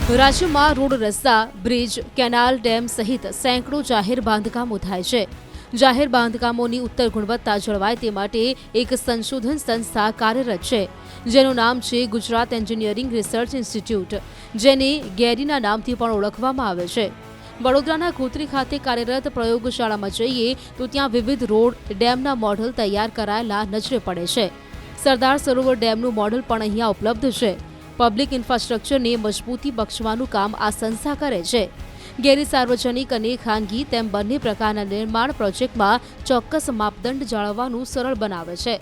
રાજ્યમાં રોડ રસ્તા, bridge, canal, dam સહિત સેંકડો જાહેર બાંધકામો થાય છે. જાહેર બાંધકામોની ઉત્તર ગુણવત્તા જળવાય તે માટે એક સંશોધન સંસ્થા કાર્યરત છે, જેનું નામ છે ગુજરાત એન્જિનિયરિંગ રિસર્ચ ઇન્સ્ટિટ્યૂટ, જેને ગેરીના નામથી પણ ઓળખવામાં આવે છે. વડોદરાના ગોત્રી ખાતે કાર્યરત પ્રયોગશાળામાં જઈએ તો ત્યાં વિવિધ રોડ, ડેમના મોડલ તૈયાર કરાયેલા નજરે પડે છે. સરદાર સરોવર ડેમનું મોડલ પણ અહીંયા ઉપલબ્ધ છે. પબ્લિક ઇન્ફ્રાસ્ટ્રક્ચરને મજબૂતી બક્ષવાનું કામ આ સંસ્થા કરે છે. ગેરી સાર્વજનિક અને ખાનગી તેમ બંને પ્રકારના નિર્માણ પ્રોજેક્ટમાં ચોક્કસ માપદંડ જાળવવાનું સરળ બનાવે છે.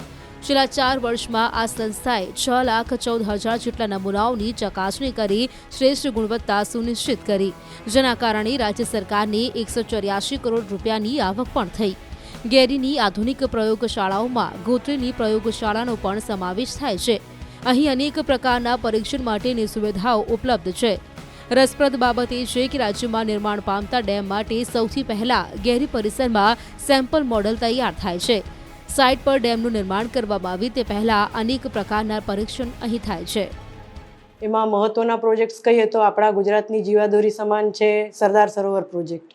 છેલ્લા 4 વર્ષમાં આ સંસ્થાએ 6,14,000 જેટલા નમૂનાઓની ચકાસણી કરી શ્રેષ્ઠ ગુણવત્તા સુનિશ્ચિત કરી, જેના કારણે રાજ્ય સરકારને 184 કરોડ રૂપિયાની આવક પણ થઈ. ગેરીની આધુનિક પ્રયોગશાળાઓમાં ગોત્રીની પ્રયોગશાળાનો પણ સમાવેશ થાય છે. અહીં અનેક પ્રકારના પરીક્ષણ માટેની સુવિધાઓ ઉપલબ્ધ છે. રસપ્રદ બાબત એ છે કે રાજ્યમાં નિર્માણ પામતા ડેમ માટે સૌથી પહેલા ગેરી પરિસરમાં સેમ્પલ મોડલ તૈયાર થાય છે. સાઇટ પર ડેમનું નિર્માણ કરવામાં આવે તે પહેલા અનેક પ્રકારના પરીક્ષણ અહીં થાય છે. એમાં મહત્વના પ્રોજેક્ટ્સ કહીએ તો આપણા ગુજરાતની જીવાદોરી સમાન છે સરદાર સરોવર પ્રોજેક્ટ.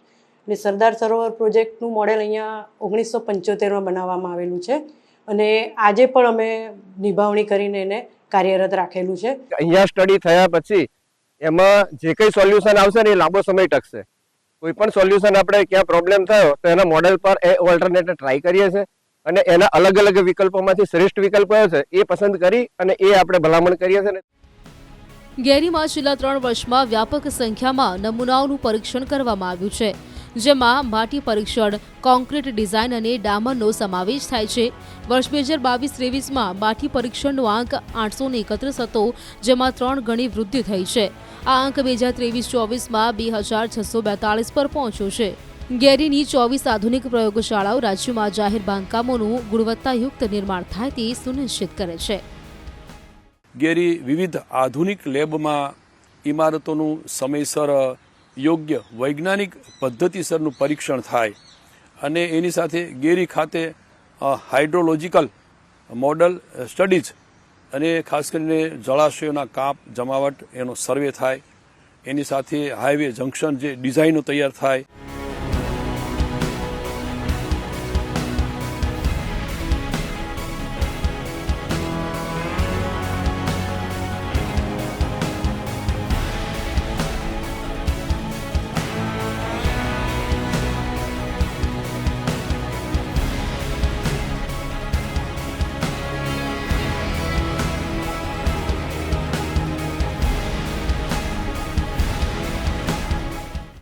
અને સરદાર સરોવર પ્રોજેક્ટનું મોડેલ અહીંયા 1975માં બનાવવામાં આવેલું છે અને આજે પણ અમે નિભાવણી કરીને એને કાર્યરત રાખેલું છે. અહીંયા સ્ટડી થયા પછી એમાં જે કંઈ સોલ્યુશન આવશે ને એ લાંબો સમય ટકશે. કોઈ પણ સોલ્યુશન આપણે ક્યાં પ્રોબ્લેમ થયો તો એના મોડેલ પર એ ઓલ્ટરનેટિવ ટ્રાય કરીએ છીએ અને એના અલગ અલગ વિકલ્પોમાંથી શ્રેષ્ઠ વિકલ્પ કયો છે એ પસંદ કરી અને એ આપણે ભલામણ કરીએ છીએ. ગેરીમાં છેલ્લા 3 વર્ષમાં વ્યાપક સંખ્યામાં નમૂનાઓનું પરીક્ષણ કરવામાં આવ્યું છે, જેમાં માટી પરીક્ષણ, કોન્ક્રીટ ડિઝાઇન અને ડામરનો સમાવેશ થાય છે. વર્ષ 2022-23માં માટી પરીક્ષણનો આંક 831 હતો, જેમાં 3 ગણી વૃદ્ધિ થઈ છે. આ આંક 2023-24માં 2,642 પર પહોંચ્યો છે. ગેરીની 24 આધુનિક પ્રયોગશાળાઓ રાજ્યમાં જાહેર બાંધકામોનું ગુણવત્તાયુક્ત નિર્માણ થાય તે સુનિશ્ચિત કરે છે. ગેરી વિવિધ આધુનિક લેબમાં ઇમારતોનું સમયસર યોગ્ય વૈજ્ઞાનિક પદ્ધતિસરનું પરીક્ષણ થાય અને એની સાથે ગેરી ખાતે હાઇડ્રોલોજિકલ મોડલ સ્ટડીઝ અને ખાસ કરીને જળાશયોના કાપ જમાવટ એનો સર્વે થાય, એની સાથે હાઈવે જંકશન જે ડિઝાઇનો તૈયાર થાય.